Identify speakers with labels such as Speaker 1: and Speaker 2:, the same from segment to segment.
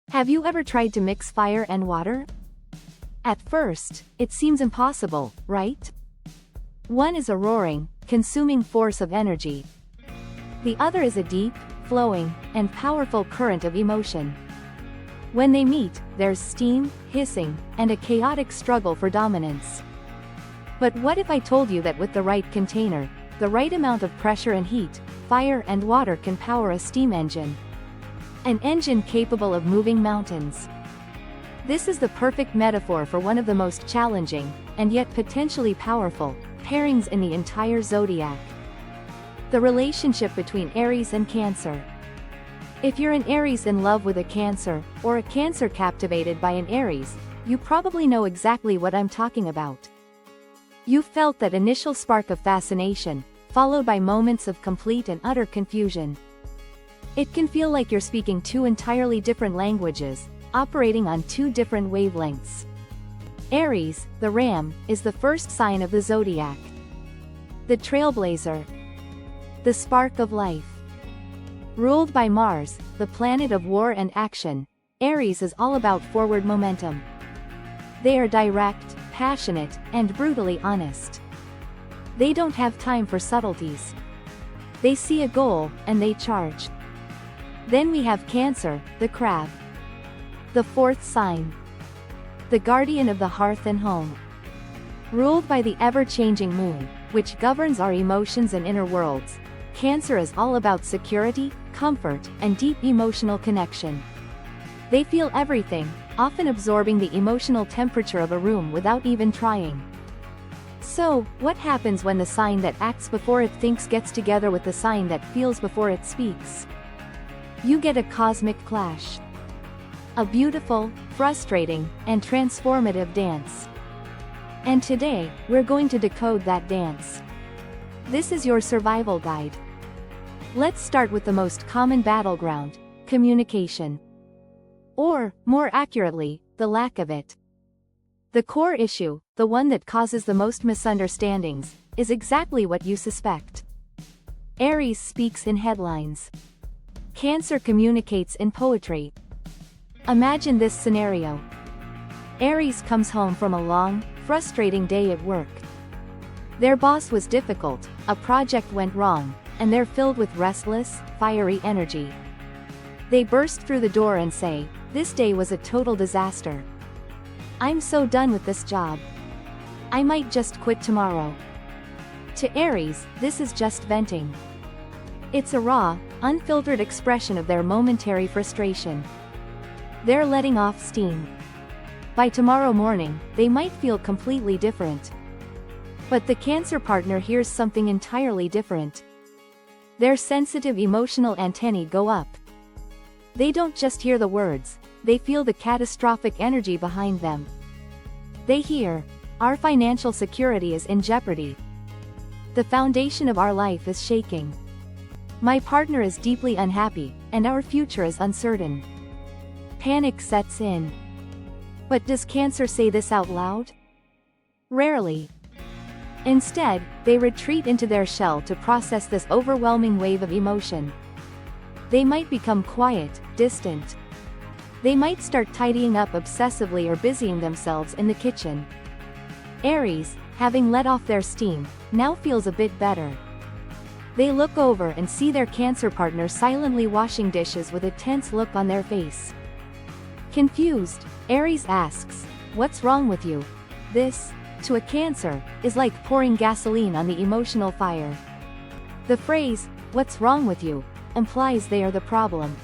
Speaker 1: Have you ever tried to mix fire and water? At first, it seems impossible, right? One is a roaring, consuming force of energy. The other is a deep, flowing, and powerful current of emotion. When they meet, there's steam, hissing, and a chaotic struggle for dominance. But what if I told you that with the right container, the right amount of pressure and heat, fire and water can power a steam engine? An engine capable of moving mountains. This is the perfect metaphor for one of the most challenging, and yet potentially powerful, pairings in the entire zodiac. The relationship between Aries and Cancer. If you're an Aries in love with a Cancer, or a Cancer captivated by an Aries, you probably know exactly what I'm talking about. You felt that initial spark of fascination, followed by moments of complete and utter confusion. It can feel like you're speaking two entirely different languages, operating on two different wavelengths. Aries, the ram, is the first sign of the zodiac. The trailblazer. The spark of life. Ruled by Mars, the planet of war and action, Aries is all about forward momentum. They are direct, passionate, and brutally honest. They don't have time for subtleties. They see a goal, and they charge. Then we have Cancer, the crab. The fourth sign. The guardian of the hearth and home. Ruled by the ever-changing moon, which governs our emotions and inner worlds, Cancer is all about security, comfort, and deep emotional connection. They feel everything, often absorbing the emotional temperature of a room without even trying. So, what happens when the sign that acts before it thinks gets together with the sign that feels before it speaks? You get a cosmic clash. A beautiful, frustrating, and transformative dance. And today, we're going to decode that dance. This is your survival guide. Let's start with the most common battleground, communication. Or, more accurately, the lack of it. The core issue, the one that causes the most misunderstandings, is exactly what you suspect. Aries speaks in headlines. Cancer communicates in poetry. Imagine this scenario. Aries comes home from a long, frustrating day at work. Their boss was difficult, a project went wrong, and they're filled with restless, fiery energy. They burst through the door and say, "This day was a total disaster. I'm so done with this job. I might just quit tomorrow." To Aries, this is just venting. It's a raw, unfiltered expression of their momentary frustration. They're letting off steam. By tomorrow morning, they might feel completely different. But the Cancer partner hears something entirely different. Their sensitive emotional antennae go up. They don't just hear the words, they feel the catastrophic energy behind them. They hear, "Our financial security is in jeopardy. The foundation of our life is shaking. My partner is deeply unhappy, and our future is uncertain." Panic sets in. But does Cancer say this out loud? Rarely. Instead, they retreat into their shell to process this overwhelming wave of emotion. They might become quiet, distant. They might start tidying up obsessively or busying themselves in the kitchen. Aries, having let off their steam, now feels a bit better. They look over and see their Cancer partner silently washing dishes with a tense look on their face. Confused, Aries asks, "What's wrong with you?" This, to a Cancer, is like pouring gasoline on the emotional fire. The phrase, "What's wrong with you?" implies they are the problem.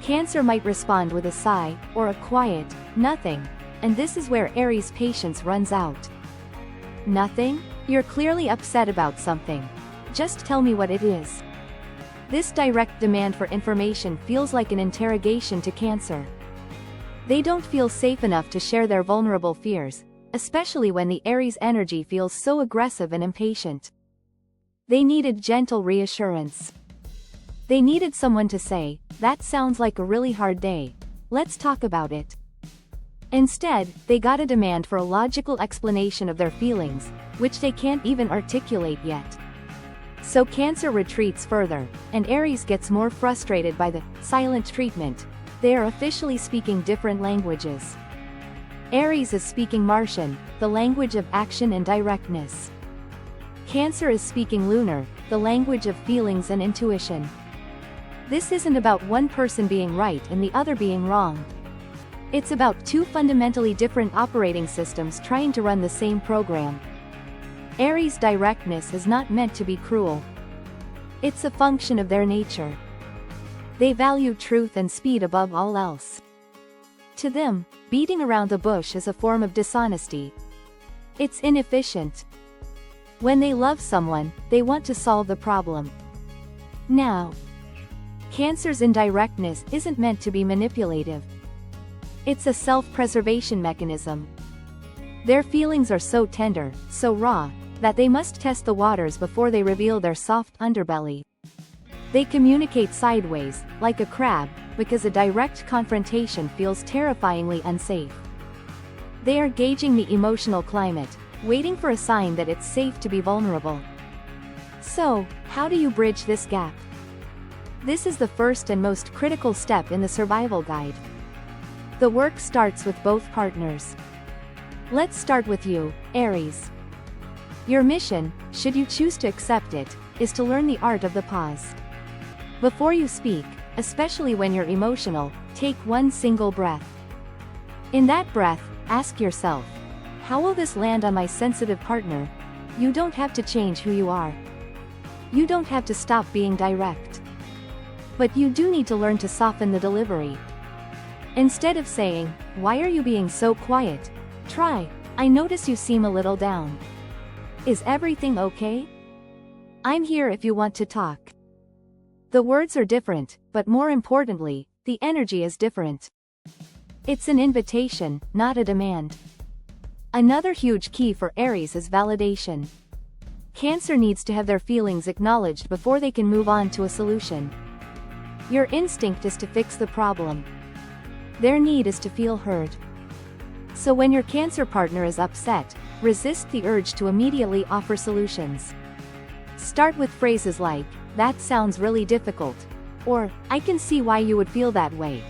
Speaker 1: Cancer might respond with a sigh, or a quiet, "Nothing," and this is where Aries' patience runs out. "Nothing? You're clearly upset about something. Just tell me what it is." This direct demand for information feels like an interrogation to Cancer. They don't feel safe enough to share their vulnerable fears, especially when the Aries energy feels so aggressive and impatient. They needed gentle reassurance. They needed someone to say, "That sounds like a really hard day. Let's talk about it." Instead, they got a demand for a logical explanation of their feelings, which they can't even articulate yet. So Cancer retreats further, and Aries gets more frustrated by the silent treatment, They are officially speaking different languages. Aries is speaking Martian, the language of action and directness. Cancer is speaking lunar, the language of feelings and intuition. This isn't about one person being right and the other being wrong. It's about two fundamentally different operating systems trying to run the same program. Aries' directness is not meant to be cruel. It's a function of their nature. They value truth and speed above all else. To them, beating around the bush is a form of dishonesty. It's inefficient. When they love someone, they want to solve the problem now. Cancer's indirectness isn't meant to be manipulative. It's a self-preservation mechanism. Their feelings are so tender, so raw, that they must test the waters before they reveal their soft underbelly. They communicate sideways, like a crab, because a direct confrontation feels terrifyingly unsafe. They are gauging the emotional climate, waiting for a sign that it's safe to be vulnerable. So, how do you bridge this gap? This is the first and most critical step in the survival guide. The work starts with both partners. Let's start with you, Aries. Your mission, should you choose to accept it, is to learn the art of the pause. Before you speak, especially when you're emotional, take one single breath. In that breath, ask yourself, how will this land on my sensitive partner? You don't have to change who you are. You don't have to stop being direct. But you do need to learn to soften the delivery. Instead of saying, why are you being so quiet? Try, I notice you seem a little down. Is everything okay? I'm here if you want to talk. The words are different, but more importantly, the energy is different. It's an invitation, not a demand. Another huge key for Aries is validation. Cancer needs to have their feelings acknowledged before they can move on to a solution. Your instinct is to fix the problem. Their need is to feel heard. So when your Cancer partner is upset, resist the urge to immediately offer solutions. Start with phrases like, that sounds really difficult, or, I can see why you would feel that way,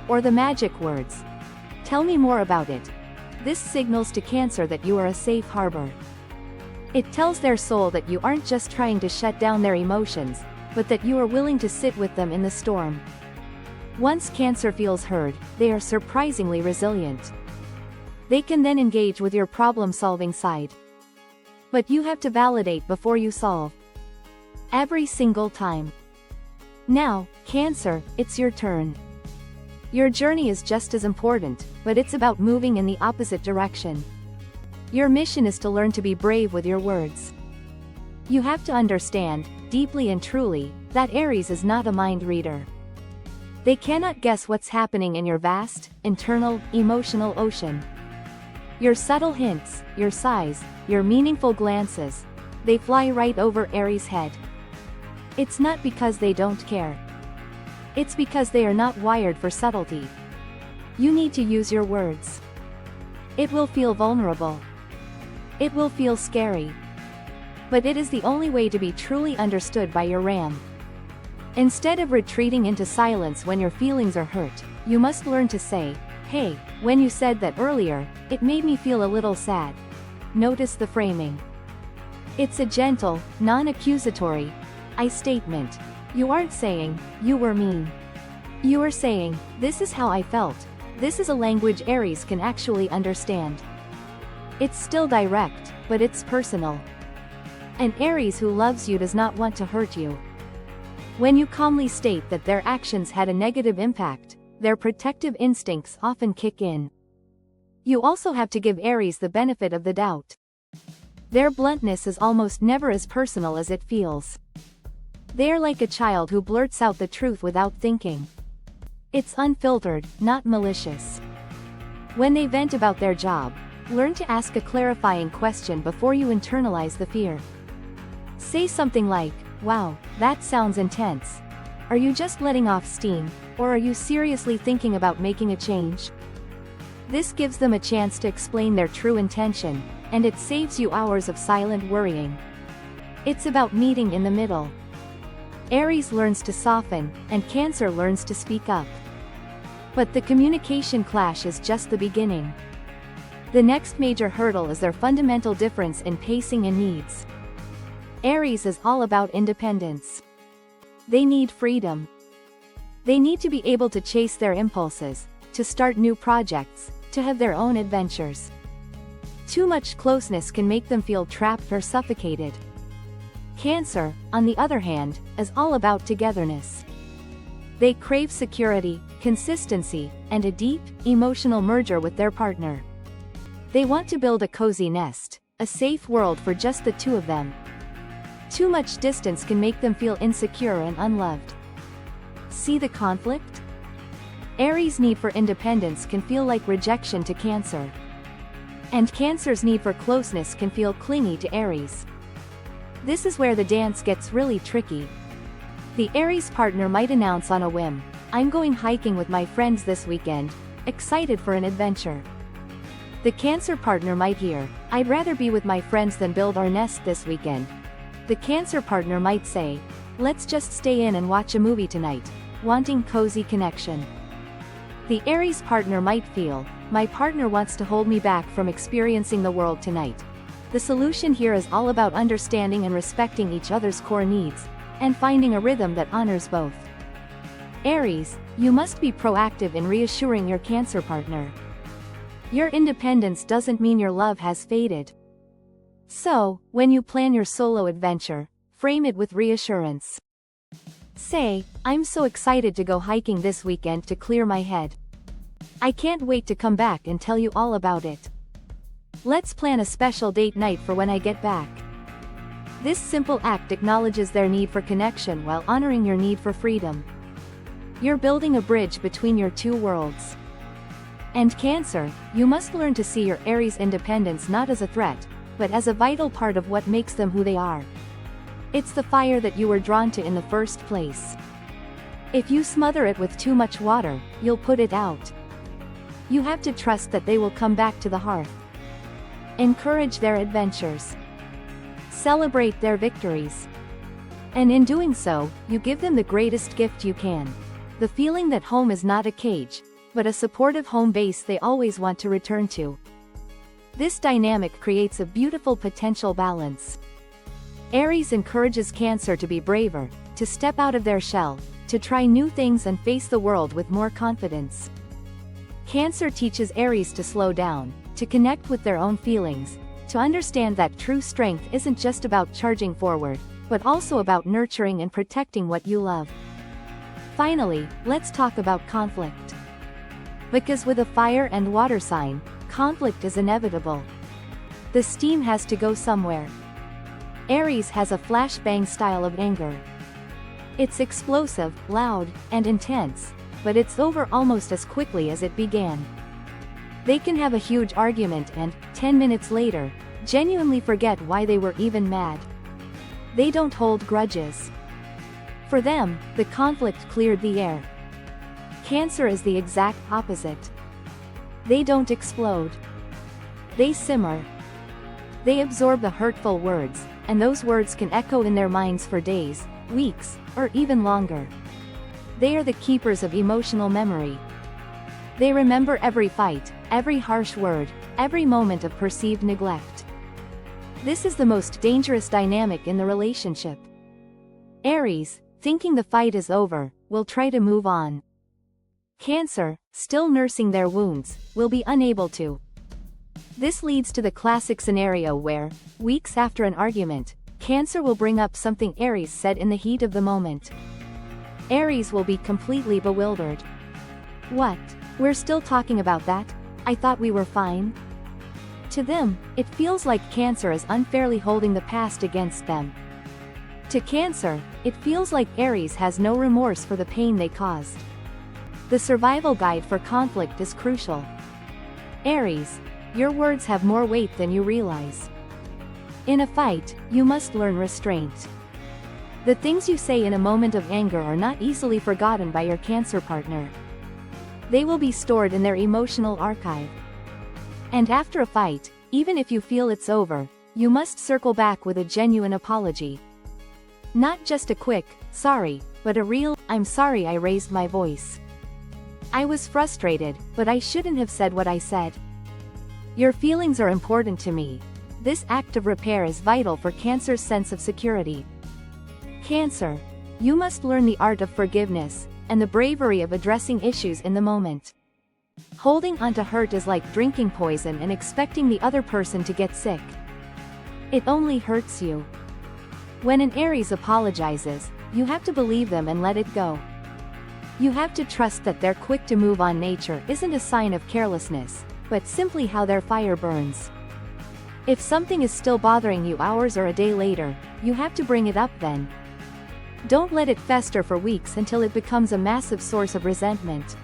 Speaker 1: or the magic words, tell me more about it. This signals to Cancer that you are a safe harbor. It tells their soul that you aren't just trying to shut down their emotions, but that you are willing to sit with them in the storm. Once Cancer feels heard, they are surprisingly resilient. They can then engage with your problem-solving side. But you have to validate before you solve. Every single time. Now, Cancer, it's your turn. Your journey is just as important, but it's about moving in the opposite direction. Your mission is to learn to be brave with your words. You have to understand, deeply and truly, that Aries is not a mind reader. They cannot guess what's happening in your vast, internal, emotional ocean. Your subtle hints, your sighs, your meaningful glances, they fly right over Aries' head. It's not because they don't care. It's because they are not wired for subtlety. You need to use your words. It will feel vulnerable. It will feel scary. But it is the only way to be truly understood by your ram. Instead of retreating into silence when your feelings are hurt, you must learn to say, hey, when you said that earlier, it made me feel a little sad. Notice the framing. It's a gentle, non-accusatory I statement. You aren't saying, you were mean. You are saying, this is how I felt. This is a language Aries can actually understand. It's still direct, but it's personal. An Aries who loves you does not want to hurt you. When you calmly state that their actions had a negative impact, their protective instincts often kick in. You also have to give Aries the benefit of the doubt. Their bluntness is almost never as personal as it feels. They are like a child who blurts out the truth without thinking. It's unfiltered, not malicious. When they vent about their job, learn to ask a clarifying question before you internalize the fear. Say something like, wow, that sounds intense. Are you just letting off steam, or are you seriously thinking about making a change? This gives them a chance to explain their true intention, and it saves you hours of silent worrying. It's about meeting in the middle. Aries learns to soften, and Cancer learns to speak up. But the communication clash is just the beginning. The next major hurdle is their fundamental difference in pacing and needs. Aries is all about independence. They need freedom. They need to be able to chase their impulses, to start new projects, to have their own adventures. Too much closeness can make them feel trapped or suffocated. Cancer, on the other hand, is all about togetherness. They crave security, consistency, and a deep, emotional merger with their partner. They want to build a cozy nest, a safe world for just the two of them. Too much distance can make them feel insecure and unloved. See the conflict? Aries' need for independence can feel like rejection to Cancer. And Cancer's need for closeness can feel clingy to Aries. This is where the dance gets really tricky. The Aries partner might announce on a whim, "I'm going hiking with my friends this weekend," excited for an adventure. The Cancer partner might hear, "I'd rather be with my friends than build our nest this weekend." The Cancer partner might say, "Let's just stay in and watch a movie tonight," wanting cozy connection. The Aries partner might feel, "My partner wants to hold me back from experiencing the world tonight." The solution here is all about understanding and respecting each other's core needs, and finding a rhythm that honors both. Aries, you must be proactive in reassuring your Cancer partner. Your independence doesn't mean your love has faded. So, when you plan your solo adventure, frame it with reassurance. Say, "I'm so excited to go hiking this weekend to clear my head. I can't wait to come back and tell you all about it. Let's plan a special date night for when I get back." This simple act acknowledges their need for connection while honoring your need for freedom. You're building a bridge between your two worlds. And Cancer, you must learn to see your Aries' independence not as a threat, but as a vital part of what makes them who they are. It's the fire that you were drawn to in the first place. If you smother it with too much water, you'll put it out. You have to trust that they will come back to the hearth. Encourage their adventures. Celebrate their victories. And in doing so, you give them the greatest gift you can. The feeling that home is not a cage, but a supportive home base they always want to return to. This dynamic creates a beautiful potential balance. Aries encourages Cancer to be braver, to step out of their shell, to try new things and face the world with more confidence. Cancer teaches Aries to slow down, to connect with their own feelings, to understand that true strength isn't just about charging forward, but also about nurturing and protecting what you love. Finally, let's talk about conflict. Because with a fire and water sign, conflict is inevitable. The steam has to go somewhere. Aries has a flashbang style of anger. It's explosive, loud, and intense, but it's over almost as quickly as it began. They can have a huge argument and, 10 minutes later, genuinely forget why they were even mad. They don't hold grudges. For them, the conflict cleared the air. Cancer is the exact opposite. They don't explode. They simmer. They absorb the hurtful words, and those words can echo in their minds for days, weeks, or even longer. They are the keepers of emotional memory. They remember every fight, every harsh word, every moment of perceived neglect. This is the most dangerous dynamic in the relationship. Aries, thinking the fight is over, will try to move on. Cancer, still nursing their wounds, will be unable to. This leads to the classic scenario where, weeks after an argument, Cancer will bring up something Aries said in the heat of the moment. Aries will be completely bewildered. "What? We're still talking about that? I thought we were fine?" To them, it feels like Cancer is unfairly holding the past against them. To Cancer, it feels like Aries has no remorse for the pain they caused. The survival guide for conflict is crucial. Aries, your words have more weight than you realize. In a fight, you must learn restraint. The things you say in a moment of anger are not easily forgotten by your Cancer partner. They will be stored in their emotional archive. And after a fight, even if you feel it's over, you must circle back with a genuine apology. Not just a quick, "sorry," but a real, "I'm sorry I raised my voice. I was frustrated, but I shouldn't have said what I said. Your feelings are important to me. This act of repair is vital for Cancer's sense of security. Cancer. You must learn the art of forgiveness, and the bravery of addressing issues in the moment. Holding onto hurt is like drinking poison and expecting the other person to get sick. It only hurts you. When an Aries apologizes, you have to believe them and let it go. You have to trust that their quick-to-move-on nature isn't a sign of carelessness, but simply how their fire burns. If something is still bothering you hours or a day later, you have to bring it up then. Don't let it fester for weeks until it becomes a massive source of resentment.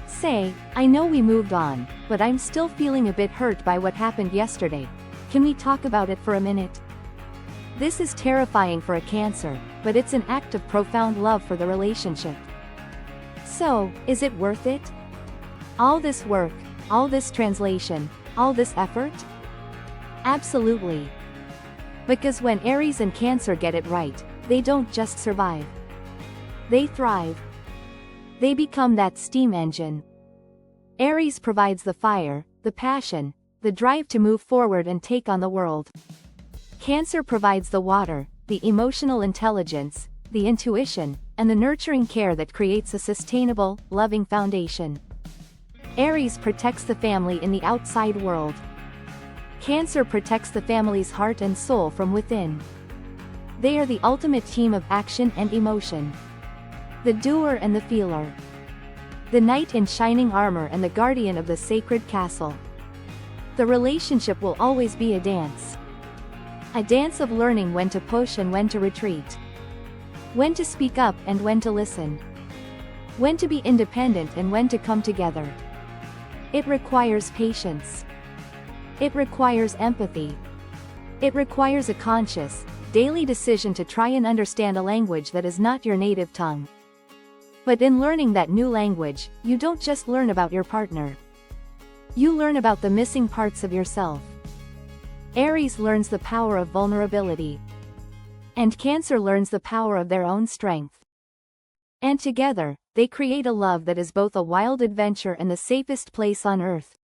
Speaker 1: Say, I know we moved on, but I'm still feeling a bit hurt by what happened yesterday. Can we talk about it for a minute? This is terrifying for a Cancer, but it's an act of profound love for the relationship. So, is it worth it? All this work, all this translation, all this effort? Absolutely. Because when Aries and Cancer get it right, they don't just survive. They thrive. They become that steam engine. Aries provides the fire, the passion, the drive to move forward and take on the world. Cancer provides the water, the emotional intelligence, the intuition, and the nurturing care that creates a sustainable, loving foundation. Aries protects the family in the outside world. Cancer protects the family's heart and soul from within. They are the ultimate team of action and emotion. The doer and the feeler. The knight in shining armor and the guardian of the sacred castle. The relationship will always be a dance. A dance of learning when to push and when to retreat. When to speak up and when to listen. When to be independent and when to come together. It requires patience. It requires empathy. It requires a conscious, daily decision to try and understand a language that is not your native tongue. But in learning that new language, you don't just learn about your partner. You learn about the missing parts of yourself. Aries learns the power of vulnerability. And Cancer learns the power of their own strength. And together, they create a love that is both a wild adventure and the safest place on earth.